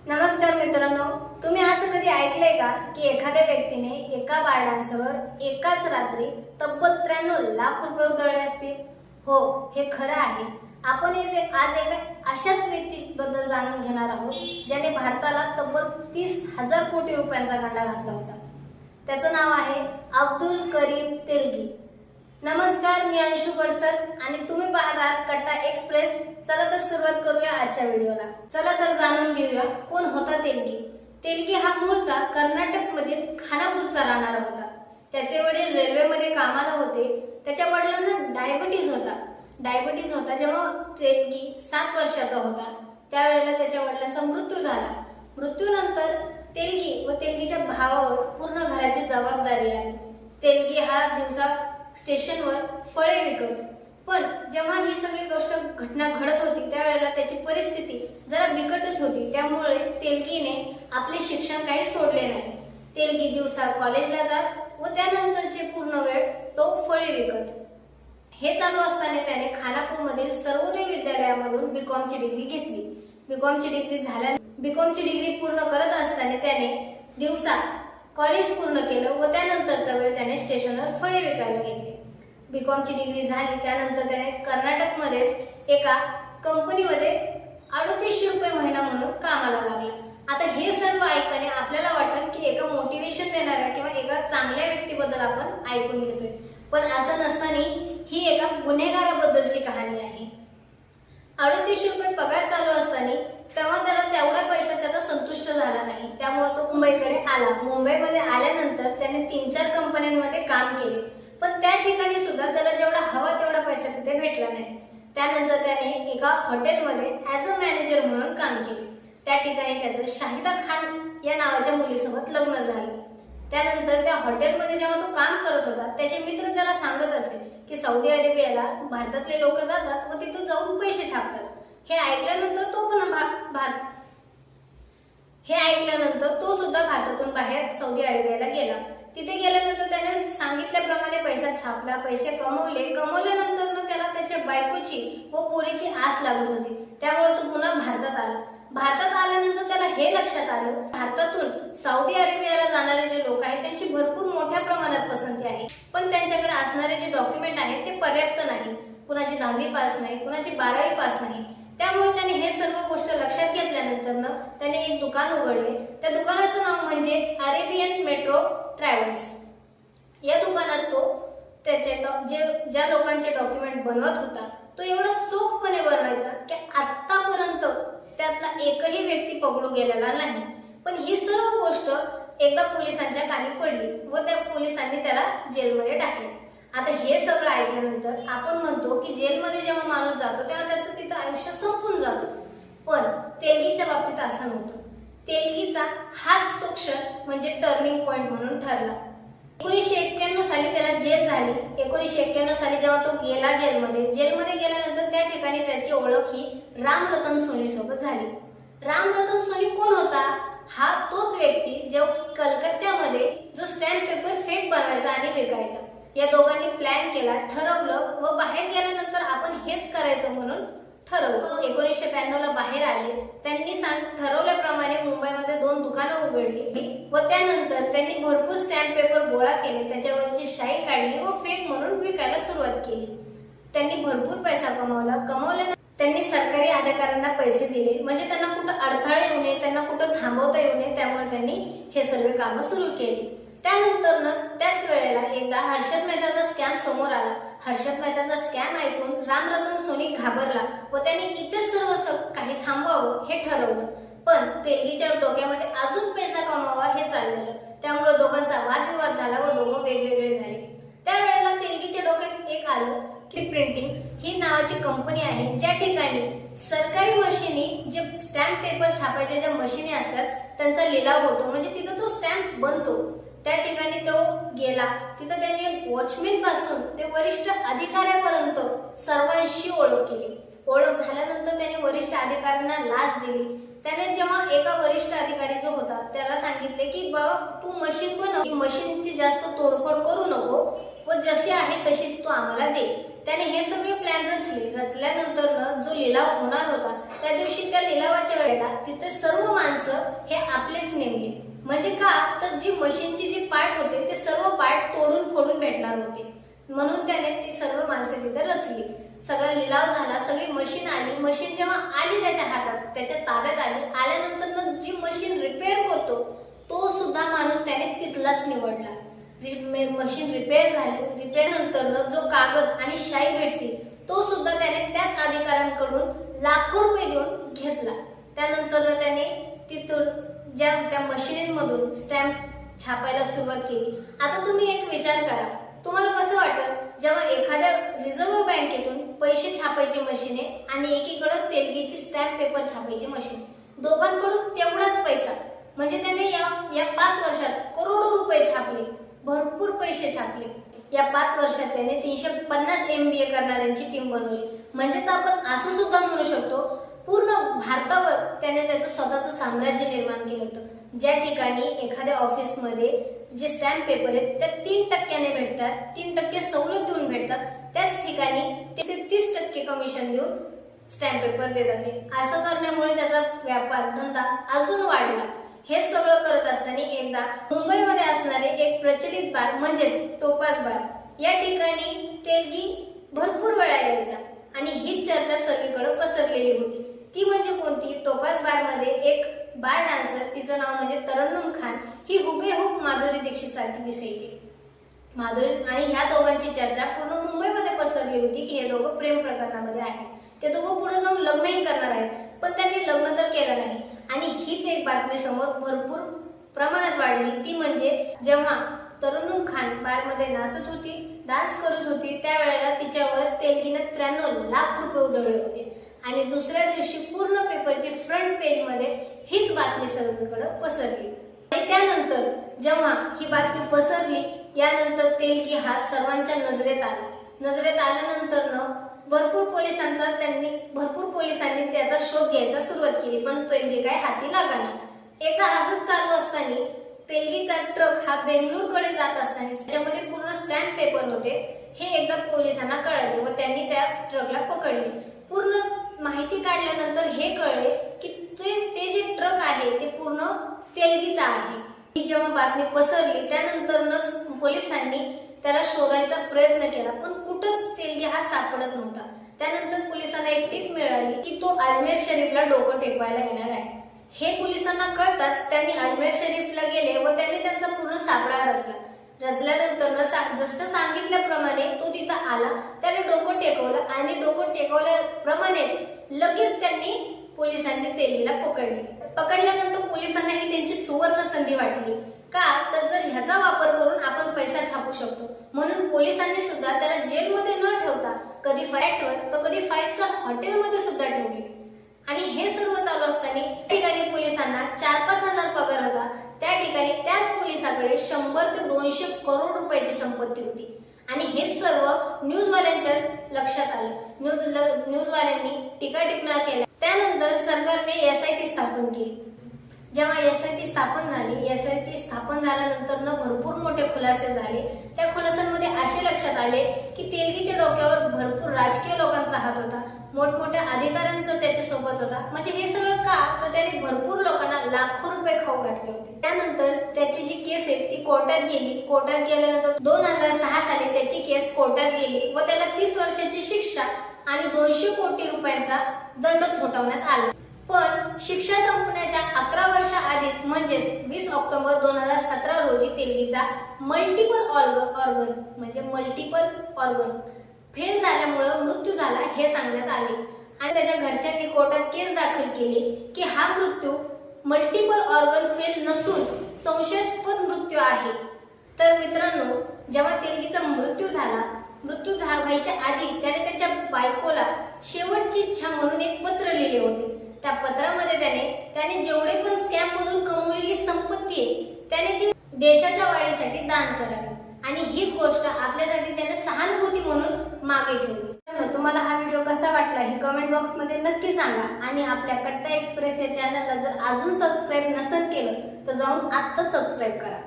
नमस्कार मित्रांनो, तुम्ही असं कधी ऐकलंय का की एखाद्या व्यक्तीने एका बार डान्सरवर एकाच रात्री तब्बल 93 लाख रुपये उधळले असतील? हो, हे खरं आहे. आपण आज एका अशाच व्यक्तीबद्दल जाणून घेणार आहोत ज्याने भारताला तब्बल 30,000 कोटी रुपयांचा गाडा घातला होता. त्याचं नाव आहे अब्दुल करीम तेलगी. नमस्कार, मी अंशु पडसर आणि तुम्ही पाहत आहात कट्टा एक्सप्रेस. चला तर सुरुवात करूया आजच्या व्हिडिओला. चला तर जाणून घेऊया कोण होता तेलगी. तेलगी हा मूळचा कर्नाटक मधील खानापूरचा राहणारा होता. त्याचे वडील रेल्वेमध्ये कामाला होते. त्याच्या वडिलांना डायबिटीज होता. जेव्हा तेलगी 7 वर्षाचा होता त्यावेळेला त्याच्या वडिलांचा मृत्यू झाला. मृत्यूनंतर तेलगी व तेलगीच्या भावावर पूर्ण घराची जबाबदारी आली. तेलगी हा दिवसा स्टेशनवर फळे विकत. पण जेव्हा ही सगळी घटना घडत होती त्यावेळेला त्याची परिस्थिती जरा बिकटच होती. त्यामुळे तेलगीने आपले शिक्षण काही सोडले नाही. तेलगी दिवसा कॉलेजला जात व त्यानंतरचे पूर्ण वेळ तो फळे विकत. हे चालू असताना त्याने खानापूरमधील सर्वोदय विद्यालयामधून बीकॉमची डिग्री घेतली. बीकॉमची डिग्री पूर्ण करत असताना त्याने दिवसा कॉलेज पूर्ण केलं व त्यानंतरचा वेळ त्याने स्टेशनवर फळे विकायला घेतले. बीकॉमची डिग्री झाली त्यानंतर त्याने कर्नाटकमध्येच एका कंपनीमध्ये 3800 रुपये महिना म्हणून कामाला लागला. आता हे सर्व ऐकताना आपल्याला वाटेल की एका मोटिवेशन देणाऱ्या किंवा एका चांगल्या व्यक्तीबद्दल आपण ऐकून घेतोय, पण असं नसताना ही एका गुन्हेगाराबद्दलची कहाणी आहे. 3800 रुपये पगार चालू असताना तेव्हा त्याला तेवढ्या पैशात त्याचा संतुष्ट झाला नाही. त्यामुळे तो मुंबईकडे आला. मुंबईमध्ये आल्यानंतर त्याने 3-4 कंपन्यांमध्ये काम केले, पण त्या ठिकाणी सुद्धा त्याला जेवढा हवा तेवढा पैसा तिथे भेटला नाही. त्यानंतर त्याने एका हॉटेलमध्ये ॲज अ मॅनेजर म्हणून काम केले. त्या ठिकाणी त्याचं शाहिदा खान या नावाच्या मुलीसोबत लग्न झालं. त्यानंतर त्या हॉटेलमध्ये जेव्हा तो काम करत होता त्याचे मित्र त्याला सांगत असे की सौदी अरेबियाला भारतातले लोक जातात व तिथून जाऊन पैसे छापतात. हे ऐकल्यानंतर तो सुद्धा भारतातून बाहेर सौदी अरेबियाला गेला. तिथे गेल्यानंतर त्याने सांगितल्याप्रमाणे पैसा छापला, पैसे कमवल्यानंतर त्याला त्याच्या बायकोची व पोरीची आस लागत होती. त्यामुळे तो पुन्हा भारतात आल्यानंतर त्याला हे लक्षात आलं, भारतातून सौदी अरेबियाला जाणारे जे लोक आहेत त्यांची भरपूर मोठ्या प्रमाणात पसंती आहे, पण त्यांच्याकडे असणारे जे डॉक्युमेंट आहेत ते पर्याप्त नाही. कुणाची 10वी पास नाही, कुणाची 12वी पास नाही. त्यामुळे त्याने हे सर्व गोष्ट लक्षात घेतल्यानंतर त्याने एक दुकान उघडले. त्या दुकानाचं नाव म्हणजे अरेबियन मेट्रो ट्रॅव्हल्स. या दुकानात तो ज्या लोकांचे डॉक्युमेंट बनवत होता तो एवढा चोखपणे बनवायचा की आतापर्यंत त्यातला एकही व्यक्ती पकडू गेलेला नाही. पण ही सर्व गोष्ट एकदा पोलिसांच्या कानी पडली व त्या पोलिसांनी त्याला जेलमध्ये टाकले. आता हे सगळं ऐकल्यानंतर आपण म्हणतो की जेलमध्ये जेव्हा माणूस जातो तेव्हा त्याचं तिथं आयुष्य संपून जातं, पण तेलगीच्या बाबतीत असं नव्हतं. तेलगीचा हाच तो क्षण म्हणजे टर्निंग पॉइंट म्हणून ठरला. 1991 साली त्याला जेल झाली. 1991 साली जेव्हा तो गेला जेलमध्ये गेल्यानंतर त्या ठिकाणी त्याची ओळख ही रामरतन सोनी सोबत झाली. रामरतन सोनी कोण होता? हा तोच व्यक्ती जो कलकत्त्यामध्ये जो स्टॅम्प पेपर फेक बनवायचा आणि विकायचा. या दोघांनी प्लॅन केला, ठरवलं व बाहेर गेल्यानंतर आपण हेच करायचं म्हणून ठरवलं. 1992 ला बाहेर आले. त्यांनी ठरवल्याप्रमाणे मुंबईमध्ये 2 दुकानं उघडली व त्यानंतर त्यांनी भरपूर स्टॅम्प पेपर गोळा केले, त्याच्यावरची शाई काढली व फेक म्हणून विकायला सुरुवात केली. त्यांनी भरपूर पैसा कमवला. त्यांनी सरकारी अधिकाऱ्यांना पैसे दिले म्हणजे त्यांना कुठं अडथळा येऊ नये, त्यांना कुठं थांबवता येऊ नये. त्यामुळे त्यांनी हे सर्व कामं सुरू केली. त्यानंतर त्याच वेळेला एकदा हर्षद मेहताचा स्कॅम समोर आला. हर्षद मेहताचा स्कॅम ऐकून रामरतन सोनी घाबरला व त्याने इथेच सर्व काही थांबवावं हे ठरवलं. पण तेलगीच्या डोक्यामध्ये अजून पैसा कमवावा हे चाललेलं. त्यामुळे दोघांचा वादविवाद झाला व दोघं वेगवेगळे झाले. त्यावेळेला तेलगीच्या डोक्यात एक आलं की प्रिंटिंग ही नावाची कंपनी आहे ज्या ठिकाणी सरकारी मशिनी जे स्टॅम्प पेपर छापायच्या ज्या मशिनी असतात त्यांचा लिलाव होतो, म्हणजे तिथं तो स्टॅम्प बनतो. त्या ठिकाणी तो गेला. तिथं त्याने वॉचमॅन पासून ते वरिष्ठ अधिकाऱ्यापर्यंत सर्वांशी ओळख केली. ओळख झाल्यानंतर त्याने वरिष्ठ अधिकाऱ्यांना लाच दिली. त्याने जेव्हा एका वरिष्ठ अधिकारी जो होता त्याला सांगितले की बाबा तू मशीन बनव, मशीनची जास्त तोडफोड करू नको व जशी आहे तशीच तू आम्हाला दे. त्याने हे सगळे प्लॅन रचल्यानंतर जो लिलाव होणार होता त्या दिवशी त्या लिलावाच्या वेळेला तिथे सर्व माणसं हे आपलेच नेमले. म्हणजे का तर जी मशीनची जी पार्ट होते ते सर्व पार्ट तोडून फोडून भेटणार होते, म्हणून त्याने ती सर्व माणसं तिथे रचली. सगळा लिलाव झाला, सगळी मशीन आली. मशीन जेव्हा आली त्याच्या हातात, त्याच्या ताब्यात आल्यानंतर जी मशीन रिपेअर करतो तो सुद्धा माणूस त्याने तिथलाच निवडला. मशीन रिपेअर झाली. रिपेअर नंतर जो कागद आणि शाई भेटती तो सुद्धा त्याने त्याच अधिकाऱ्यांकडून लाखो रुपये देऊन घेतला. त्यानंतर त्याने तिथून त्या मशीनमधून स्टॅम्प छापायला सुरुवात केली. आता तुम्ही एक विचार करा, तुम्हाला कसं वाटतं जेव्हा एखाद्या रिझर्व्ह बँकेतून पैसे छापायची मशीन आहे आणि एकीकडे तेलगीची स्टॅम्प पेपर छापायची मशीन, दोघांकडून तेवढाच पैसा, म्हणजे त्याने या 5 वर्षात करोडो रुपये छापले, भरपूर पैसे छापले. या 5 वर्षात त्याने 350 MBA करणाऱ्यांची टीम बनवली. म्हणजेच आपण असं सुद्धा म्हणू शकतो पूर्ण भारतावर त्याने त्याचं स्वतःचं साम्राज्य निर्माण केलं होतं. ज्या ठिकाणी एखाद्या ऑफिसमध्ये जे स्टॅम्प पेपर आहेत त्या 3% भेटतात, 3% सवलत देऊन भेटतात, त्याच ठिकाणी ते 30% कमिशन देऊन स्टॅम्प पेपर देत असे. असं करण्यामुळे त्याचा व्यापार धंदा अजून वाढला. हे सगळं करत असताना एकदा मुंबईमध्ये असणारे एक प्रचलित बार म्हणजेच टोपाज बार, या ठिकाणी तेलगी भरपूर वेळा यायचा आणि हीच चर्चा सर्वीकडे पसरलेली होती. ती म्हणजे कोणती? टोपाज बार मध्ये एक बार डान्सर, तिचं नाव म्हणजे तरन्नुम खान, ही हुबेहूब माधुरी दीक्षित सारखी दिसायची. माधुरी आणि ह्या दोघांची चर्चा पूर्ण मुंबईमध्ये पसरली होती की हे दोघं प्रेम प्रकरणामध्ये आहेत. ते दोघं पुढे जाऊन लग्नही करणार आहेत, पण त्यांनी लग्न तर केलं नाही. आणि हीच एक बातमी समोर भरपूर प्रमाणात वाढली. ती म्हणजे जेव्हा तरन्नुम खान बारमध्ये नाचत होती, डान्स करत होती, त्यावेळेला तिच्यावर तेलगीने 93 लाख रुपये उधळले होते. आणि दुसऱ्या दिवशी पूर्ण पेपरची फ्रंट पेज मध्ये हीच बातमी सगळीकडे पसरली. आणि त्यानंतर जेव्हा ही बातमी पसरली, यानंतर तेलगी हा सर्वांच्या नजरेत आला. नजरेत आल्यानंतर भरपूर पोलिसांनी त्याचा शोध घ्यायचा सुरुवात केली, पण तेलगी काय हाती लागला. एकदा असंच चालू असताना तेलगीचा ट्रक हा बेंगळूरकडे जात असताना त्याच्यामध्ये पूर्ण स्टॅम्प पेपर होते हे एकदा पोलिसांना कळले व त्यांनी त्या ट्रकला पकडले. पूर्ण माहिती काढल्यानंतर हे कळले की ते जे ट्रक आहे ते पूर्ण तेलगीचा आहे. ही जेव्हा बातमी पसरली त्यानंतरच पोलिसांनी त्याला शोधायचा प्रयत्न केला, पण कुठंच तेलगी हा सापडत नव्हता. त्यानंतर पोलिसांना एक टिप मिळाली की तो अजमेर शरीफला डोकं टेकवायला येणार आहे. हे पोलिसांना कळताच त्यांनी अजमेर शरीफला गेले व त्यांनी त्यांचा पूर्ण सापळा रचला. रचल्यानंतर जसं सांगितल्याप्रमाणे तो तिथं आला, त्याने डोकं टेकवलं आणि डोकं टेकवल्याप्रमाणेच लगेच त्यांनी पोलिसांनी तेलगीला पकडले. पकडल्यानंतर पोलिसांना ही त्यांची सुवर्ण संधी वाटली. का तर जर ह्याचा वापर करून आपण पैसा छापू शकतो, म्हणून पोलिसांनी सुद्धा त्याला जेलमध्ये न ठेवता कधी फ्लॅटवर तर कधी 5 स्टार हॉटेलमध्ये सुद्धा ठेवले. आणि हे सर्व चालू असताना ठिकाणी पोलिसांना 4-5 हजार पगार होता, त्या ठिकाणी त्याच पोलिसाकडे 100 ते 200 करोड रुपयाची संपत्ती होती. आणि हे सर्व न्यूजवाल्यांच्या लक्षात आलं. न्यूजवाल्यांनी टीका टिप्पण्या केल्या. त्यानंतर सरकारने SIT स्थापन केली. जेव्हा SIT स्थापन झाली, SIT स्थापन झाल्यानंतर भरपूर मोठे खुलासे झाले. त्या खुलासांमध्ये असे लक्षात आले की तेलगीच्या डोक्यावर भरपूर राजकीय लोकांचा हात होता, मोठमोठ्या अधिकाऱ्यांचा त्याच्या सोबत होता. म्हणजे हे सगळं का तर त्याने भरपूर लोकांना लाखो रुपये खाऊ घातले होते. त्यानंतर त्याची जी केस आहे ती कोर्टात गेली. कोर्टात गेल्यानंतर 2006 साली त्याची केस कोर्टात गेली व त्याला 30 वर्षाची शिक्षा आणि 200 कोटी रुपयांचा दंड ठोठावण्यात आला. पण शिक्षा संपण्याच्या 11 वर्षाआधीच म्हणजेच 20 ऑक्टोबर 2017 रोजी तेलगीचा मल्टिपल ऑर्गन फेल झाल्यामुळे मृत्यू झाला हे सांगण्यात आले. आणि त्याच्या घरच्यांनी कोर्टात केस दाखल केली की हा मृत्यू मल्टिपल ऑर्गन फेल नसून संशयास्पद मृत्यू आहे. तर मित्रांनो, जेव्हा तेलगीचा मृत्यू व्हायच्या आधी त्याने त्याच्या बायकोला शेवटची इच्छा म्हणून एक पत्र लिहिले होते. त्या पत्रामध्ये त्याने जेवढे पण स्कॅम मधून कमवलेली संपत्ती आहे त्याने ती देशाच्या वाढीसाठी दान करावी. आणि हीच गोष्ट आपल्यासाठी त्याने सहानुभूती म्हणून मागे ठेवली. तुम्हाला हा व्हिडिओ कसा वाटला हे कमेंट बॉक्स मध्ये नक्की सांगा. आणि आपल्या कट्टा एक्सप्रेस या चॅनलला जर अजून सबस्क्राईब नसेल केलं तर जाऊन आत्ता सबस्क्राईब करा.